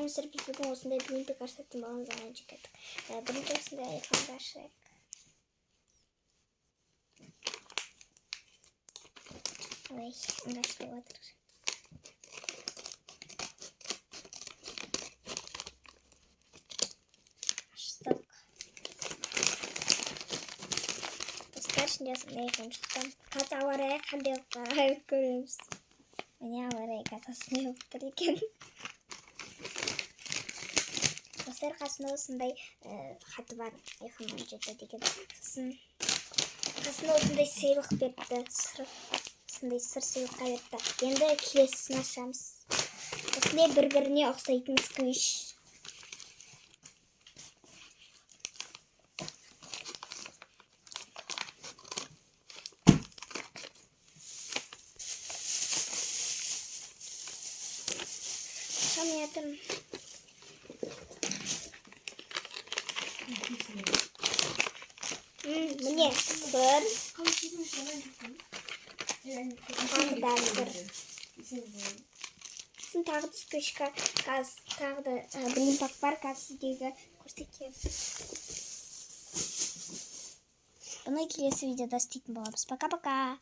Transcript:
армысыздар, біз бүгін осындай блинпик ашатын боламыз. Ананчы кеттік. Бірінші осындай айфонды ашайық. Ой, ыңғайсызбай отыр. Аштық. Достар, ішінде осындай айфон шықты. Қазір ауа райы қандай болып көреміз. Міне ауа райы қазір осындай болып тұр екен. Достар, қасында осындай хаты бар, iPhone 17 деген. Қасында осындай сыйлық берді, осындай сыр сыйлыққа берді. Енді келесісін ашамыз. Осындай бір-біріне ұқсайтын сквиш. Ашамай жатырмын. Міне сыр. Тағы да сыр. Сосын тағы да сквишка. Тағы да блинпик бар. Қазір сіздерге көрсетемін. Бұны келесі видеода істейтін боламыз. Пока-пока.